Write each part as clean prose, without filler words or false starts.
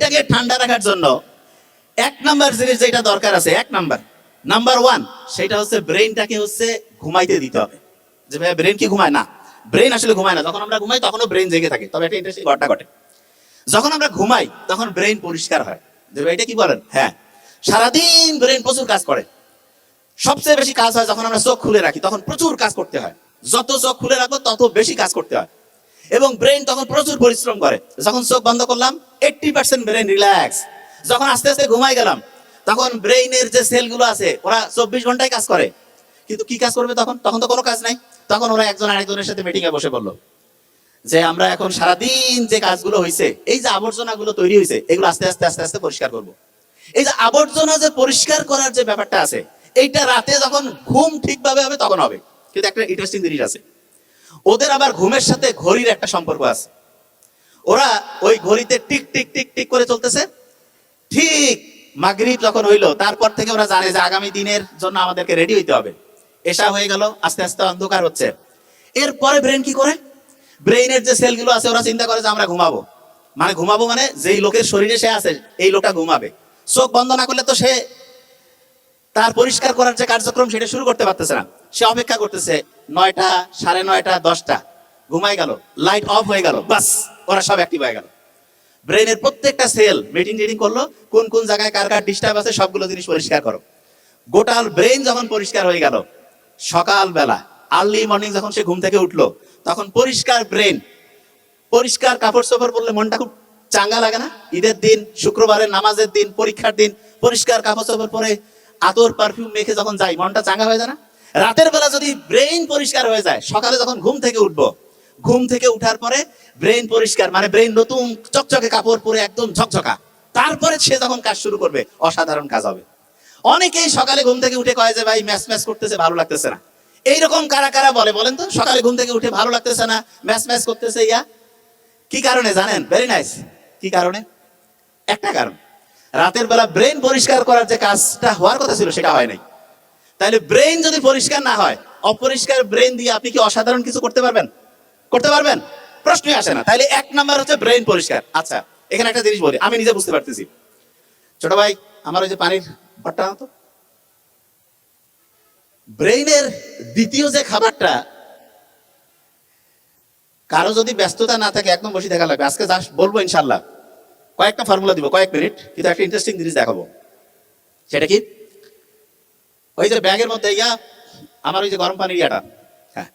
ব্রেইনটাকে ঠান্ডা রাখার জন্য এক নাম্বার জিনিস যেটা দরকার আছে, নাম্বার ওয়ান, সেটা হচ্ছে ব্রেইনটাকে হচ্ছে ঘুমাইতে দিতে হবে। যে ভাই ব্রেন কি ঘুমায় না? ব্রেন আসলে ঘুমায় না। যখন আমরা ঘুমাই তখনও ব্রেন জেগে থাকে। তবে একটা ইন্টারেস্টিং ঘটনা ঘটে, যখন আমরা ঘুমাই তখন ব্রেন পরিষ্কার হয়। যে ভাই এটা কি বলেন? হ্যাঁ, সারাদিন ব্রেন প্রচুর কাজ করে। সবচেয়ে বেশি কাজ হয় যখন আমরা চোখ খুলে রাখি, তখন প্রচুর কাজ করতে হয়। যত চোখ খুলে রাখবো তত বেশি কাজ করতে হয়, এবং ব্রেন তখন প্রচুর পরিশ্রম করে। যখন চোখ বন্ধ করলাম 80% ব্রেন রিল্যাক্স। যখন আস্তে আস্তে ঘুমাই গেলাম তখন ব্রেইনের যে সেলগুলো আছে ওরা 24 ঘন্টায় কাজ করে। কিন্তু কি কাজ করবে তখন? তখন তো কোনো কাজ নাই। তখন ওরা একজন আরেকজনের সাথে মিটিং এ বসে বললো যে আমরা এখন সারাদিন যে কাজগুলো হয়েছে, এই যে আবর্জনাগুলো তৈরি হয়েছে, এগুলো আস্তে আস্তে আস্তে আস্তে পরিষ্কার করব। এই যে আবর্জনা যে পরিষ্কার করার যে ব্যাপারটা আছে, এইটা রাতে যখন ঘুম ঠিকভাবে হবে তখন হবে। কিন্তু একটা ইন্টারেস্টিং জিনিস আছে, ওদের আবার ঘুমের সাথে ঘড়ির একটা সম্পর্ক আছে। ওরা ওই ঘড়িতে টিক টিক টিক টিক করে চলতেছে। ঠিক মাগরিব যখন হইলো তারপর থেকে ওরা জানে যে আগামী দিনের জন্য আমাদেরকে রেডি হইতে হবে। এশা হয়ে গেল, আস্তে আস্তে অন্ধকার হচ্ছে। এরপরে ব্রেন কি করে? ব্রেইনের যে সেলগুলো আছে ওরা চিন্তা করে যে আমরা ঘুমাবো। মানে ঘুমাবো মানে যেই লোকের শরীরে সে আছে এই লোকটা ঘুমাবে। চোখ বন্ধ না করলে তো সে তার পরিষ্কার করার যে কার্যক্রম সেটা শুরু করতে পারতেছে না। সে অপেক্ষা করতেছে 9টা, 9:30, 10টা, ঘুমাই গেল, লাইট অফ হয়ে গেল, বাস ওরা সব অ্যাক্টিভ হয়ে গেল। ব্রেনের প্রত্যেকটা সেল মিটিং করলো, কোন কোন জায়গায় কার কার ডিস্টার্ব আছে সবগুলো জিনিস পরিষ্কার করো। গোটাল ব্রেন যখন পরিষ্কার হয়ে গেল, সকালবেলা আর্লি মর্নিং যখন সে ঘুম থেকে উঠলো, তখন পরিষ্কার ব্রেন, পরিষ্কার কাপড় চোপড় পরলে মনটা খুব চাঙ্গা লাগে না? ঈদের দিন, শুক্রবারের নামাজের দিন, পরীক্ষার দিন পরিষ্কার কাপড় চোপড় পরে আতর পারফিউম মেখে যখন যাই, মনটা চাঙ্গা হয়ে যায় না? রাতের বেলা যদি ব্রেন পরিষ্কার হয়ে যায়, সকালে যখন ঘুম থেকে উঠবো, ঘুম থেকে উঠার পরে ব্রেন পরিষ্কার মানে ব্রেন নতুন চকচকে কাপড় পরে একদম ঝকঝকা, তারপরে সে যখন কাজ শুরু করবে অসাধারণ কাজ হবে। অনেকেই সকালে ঘুম থেকে উঠে কয় যে ভাই ম্যাচ ম্যাচ করতেছে, ভালো লাগতেছে না। এইরকম কারা কারা বলে বলেন তো? সকালে ঘুম থেকে উঠে ভালো লাগতেছে না, ম্যাচ ম্যাচ করতেছে, ইয়া কি কারণে জানেন? Very nice. কি কারণে? একটা কারণ, রাতের বেলা ব্রেন পরিষ্কার করার যে কাজটা হওয়ার কথা ছিল সেটা হয় নাই। তাহলে ব্রেন যদি পরিষ্কার না হয়, অপরিষ্কার ব্রেন দিয়ে আপনি কি অসাধারণ কিছু করতে পারবেন? করতে পারবেন? প্রশ্নই আসে না। তাহলে এক নাম্বার হচ্ছে ব্রেন পরিষ্কার। আচ্ছা, এখানে একটা জিনিস বলি, আমি নিজে বুঝতে পারতেছি। ছোট ভাই, আমার ওই যে পানির ঘরটা তো, ব্রেইনের দ্বিতীয় যে খাবারটা, কারো যদি ব্যস্ততা না থাকে একদম বসে দেখা লাগবে। আজকে জাস্ট বলবো ইনশাল্লাহ, কয়েকটা ফর্মুলা দিব, কয়েক মিনিট, কিন্তু একটা ইন্টারেস্টিং জিনিস দেখাবো। সেটা কি? ওই যে ব্যাগের মধ্যে আমার ওই যে গরম পানির ইয়াটা, হ্যাঁ,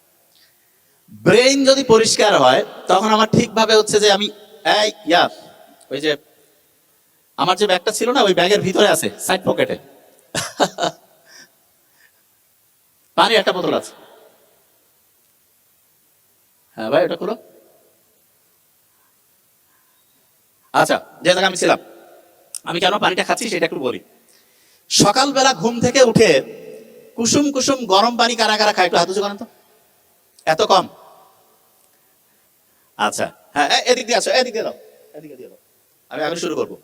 ব্রেইন যদি পরিষ্কার হয় তখন আমার ঠিকভাবে হচ্ছে যে আমি ওই যে আমার যে ব্যাগটা ছিল না, ওই ব্যাগের ভিতরে আছে সাইড পকেটে পানির একটা বোতল আছে। হ্যাঁ ভাই, ওটা খুলো। আচ্ছা, যে জায়গায় আমি ছিলাম, আমি কেন পানিটা খাচ্ছি সেটা একটু বলি। সকালবেলা ঘুম থেকে উঠে কুসুম কুসুম গরম পানি কারা কারা খায়? একটু হাত উঁচু করেন তো। এত কম? আচ্ছা, হ্যাঁ, এদিক দিয়ে আসো, এদিক দিয়ে দাও, এদিকে দিয়ে দাও, আমি এখন শুরু করবো।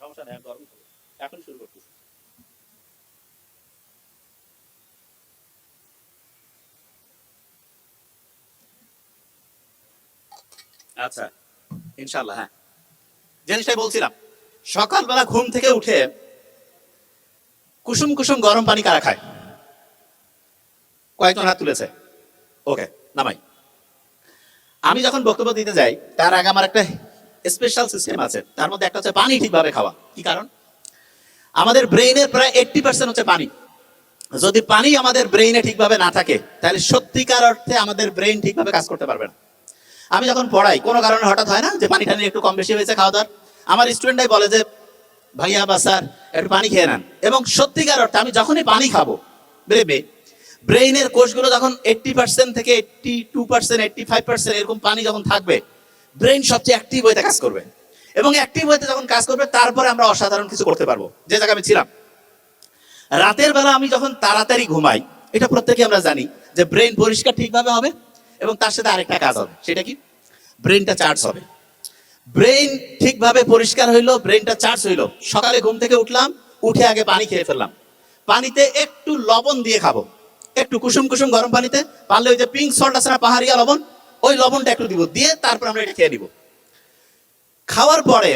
সমস্যা নেই, এখন শুরু করতেছি। আচ্ছা, ইনশাল্লাহ। হ্যাঁ, জিনিসটাই বলছিলাম, সকালবেলা ঘুম থেকে উঠে কুসুম কুসুম গরম পানি কারা খায়? কয়েকজন হাত তুলেছে। ওকে, নামাই। আমি যখন বক্তব্য দিতে যাই তার আগে আমার একটা স্পেশাল সিস্টেম আছে, তার মধ্যে একটা হচ্ছে পানি ঠিকভাবে খাওয়া। কি কারণ? আমাদের ব্রেইনের প্রায় 80% হচ্ছে পানি। যদি পানি আমাদের ব্রেইনে ঠিকভাবে না থাকে, তাহলে সত্যিকার অর্থে আমাদের ব্রেইন ঠিকভাবে কাজ করতে পারবে না। আমি যখন পড়াই, কোনো কারণে হঠাৎ হয় না যে পানি টানি একটু কম বেশি হয়েছে খাওয়া দাওয়ার, আমার স্টুডেন্টরাই বলে যে ভাইয়া বা স্যার একটু পানি খেয়ে নেন। এবং সত্যিকার অর্থে আমি যখনই পানি খাবো, ভেবে ব্রেইনের কোষগুলো যখন 80% থেকে 82%, 85% এরকম পানি যখন থাকবে, ব্রেইন সবচেয়ে অ্যাক্টিভ হইতে কাজ করবে। এবং অ্যাক্টিভ হইতে যখন কাজ করবে, তারপরে আমরা অসাধারণ কিছু করতে পারবো। যে জায়গায় আমি ছিলাম, রাতের বেলা আমি যখন তাড়াতাড়ি ঘুমাই, এটা প্রত্যেকে আমরা জানি যে ব্রেইন পরিষ্কার ঠিকভাবে হবে, এবং তার সাথে আরেকটা কাজ হবে। সেটা কি? ব্রেইনটা চার্জ হবে। ব্রেইন ঠিকভাবে পরিষ্কার হইলো, ব্রেইনটা চার্জ হইলো। সকালে ঘুম থেকে উঠলাম, উঠে আগে পানি খেয়ে ফেললাম, পানিতে একটু লবণ দিয়ে খাবো। একটু কুসুম কুসুম গরম পানিতে, পারলে ওই যে পিঙ্ক সল্ট আছে না, পাহাড়িয়া লবণ, ওই লবণটা একটু দিব, দিয়ে তারপর আমরা এটা খেয়ে নিব। খাওয়ার পরে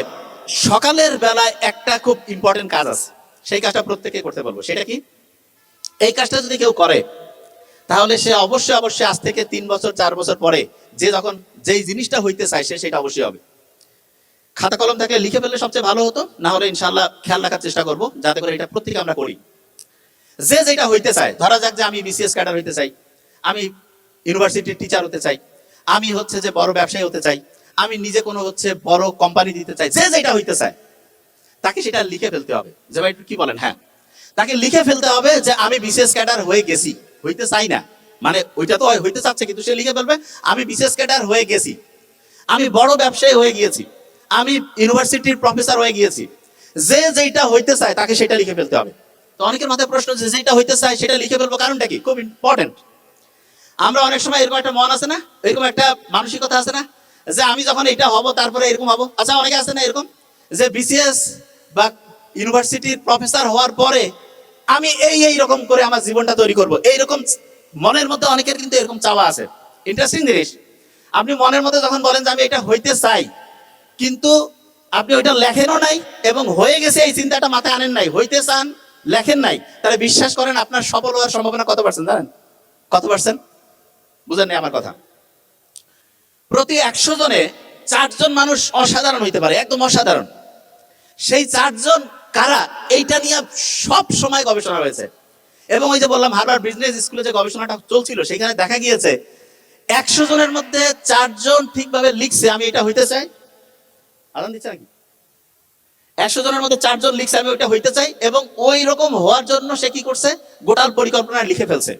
সকালের বেলায় একটা খুব ইম্পর্টেন্ট কাজ আছে, সেই কাজটা প্রত্যেকে করতে বলবো। সেটা কি? এই কাজটা যদি কেউ করে তাহলে সে অবশ্যই অবশ্যই আজ থেকে 3 বছর 4 বছর পরে যে যখন যেই জিনিসটা হইতে চায় সে সেটা অবশ্যই হবে। খাতা কলম থাকলে লিখে ফেললে সবচেয়ে ভালো হতো, না হলে ইনশাল্লাহ খেয়াল রাখার চেষ্টা করবো যাতে করে এটা প্রত্যেকে আমরা করি। যে যেটা হইতে চায়, ধরা যাক যে আমি বিসিএস ক্যাডার হইতে চাই, আমি ইউনিভার্সিটির টিচার হতে চাই, আমি হচ্ছে যে বড় ব্যবসায়ী হতে চাই, আমি নিজে কোনো হচ্ছে বড় কোম্পানি দিতে চাই, যে যেটা হইতে চায় তাকে সেটা লিখে ফেলতে হবে। যে ভাই কি বলেন? হ্যাঁ, তাকে লিখে ফেলতে হবে যে আমি বিসিএস ক্যাডার হয়ে গেছি, হইতে চাই না, মানে ওইটা তো হইতে চাচ্ছে কিন্তু সে লিখে ফেলবে আমি বিসিএস ক্যাডার হয়ে গেছি, আমি বড় ব্যবসায়ী হয়ে গিয়েছি, আমি ইউনিভার্সিটির প্রফেসর হয়ে গিয়েছি। যে যেটা হইতে চায় তাকে সেটা লিখে ফেলতে হবে। তো অনেকের মাথায় প্রশ্ন, যে যেটা হইতে চায় সেটা লিখে ফেলবো, কারণটা কি? খুব ইম্পর্টেন্ট। আমরা অনেক সময় এরকম একটা মন আছে না, এরকম একটা মানসিকতা আছে না, যে আমি যখন এটা হব তারপরে এরকম হবো। আচ্ছা, অনেকে আছে না এরকম, যে বিসিএস বা ইউনিভার্সিটির প্রফেসর হওয়ার পরে আমি এই রকম করে আমার জীবনটা তৈরি করব, এইরকম মনের মধ্যে অনেকের কিন্তু এরকম চাওয়া আছে। ইন্টারেস্টিং জিনিস, আপনি মনের মধ্যে যখন বলেন যে আমি এটা হইতে চাই, কিন্তু আপনি ওইটা লেখেনও নাই এবং হয়ে গেছে এই চিন্তাটা মাথায় আনেন নাই, হইতে চান লেখেন নাই, তাহলে বিশ্বাস করেন আপনার সফল হওয়ার সম্ভাবনা কত পার্সেন্ট জানেন? কত পার্সেন্ট? বুঝেন না আমার কথা? প্রতি 100 জনে 4 জন মানুষ অসাধারণ হইতে পারে, একদম অসাধারণ। সেই 4 জন কারা? এইটা নিয়ে সব সময় গবেষণা হয়েছে। এবং ওই যে বললাম হার্ভার্ড বিজনেস স্কুলে যে গবেষণাটা চলছিল, সেখানে দেখা গিয়েছে 100 জনের মধ্যে 4 জন ঠিকভাবে লিখছে আমি এটা হইতে চাই। আদান দিচ্ছে নাকি? 100 জনের মধ্যে 4 জন লিখছে আমি ওইটা হইতে চাই, এবং ওই রকম হওয়ার জন্য সে কি করছে? গোটাল পরিকল্পনা লিখে ফেলছে।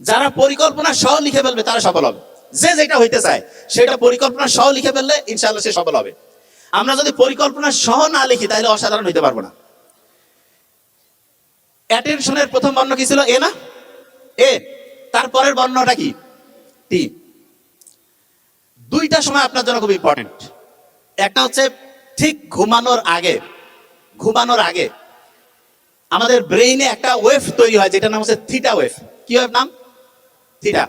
যারা পরিকল্পনা সহ লিখে ফেলবে তারা সফল হবে। যে যেটা হইতে চায় সেটা পরিকল্পনা সহ লিখে ফেললে ইনশাআল্লাহ সে সফল হবে। আমরা যদি পরিকল্পনা সহ না লিখি তাহলে অসাধারণ হইতে পারবো না। অ্যাটেনশনের প্রথম বর্ণ কি ছিল? এ না? এ। তারপরের বর্ণটা কি? টি। দুইটা সময় আপনার জন্য খুব ইম্পর্টেন্ট। একটা হচ্ছে ঠিক ঘুমানোর আগে। ঘুমানোর আগে আমাদের ব্রেইনে একটা ওয়েভ তৈরি হয় যেটা নাম হচ্ছে থিটা ওয়েভ। কি ওয়েভ নাম? থিটা।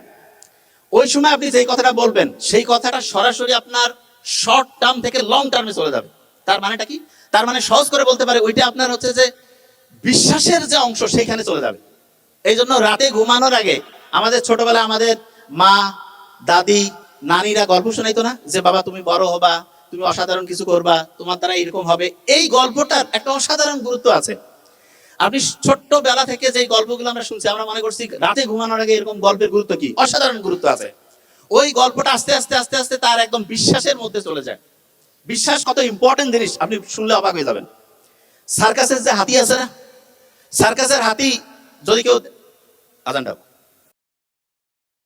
ওই সময় আপনি যেই কথাটা বলবেন সেই কথাটা সরাসরি আপনার শর্ট টার্ম থেকে লং টার্মে চলে যাবে। তার মানেটা কি? তার মানে সহজ করে বলতে পারে ওইটা আপনার হচ্ছে যে বিশ্বাসের যে অংশ সেইখানে চলে যাবে। এই জন্য রাতে ঘুমানোর আগে আমাদের ছোটবেলায় আমাদের মা, দাদি, নানিরা গল্প শোনাইতো না, যে বাবা তুমি বড় হবা, তুমি অসাধারণ কিছু করবা, তোমার দ্বারা এরকম হবে। এই গল্পটার একটা অসাধারণ গুরুত্ব আছে। আপনি ছোট্ট বেলা থেকে যে গল্পগুলো আমরা শুনছি, আমরা মনে করছি রাতে ঘুমানোর আগে এরকম গল্পের গুরুত্ব কি? অসাধারণ গুরুত্ব আছে। ওই গল্পটা আস্তে আস্তে আস্তে আস্তে তার একদম বিশ্বাসের মধ্যে চলে যায়। বিশ্বাস কত ইম্পর্টেন্ট জিনিস আপনি শুনলে অবাক হয়ে যাবেন। সার্কাসের যে হাতি আছে না, সার্কাসের হাতি যদি কেউ আজানটা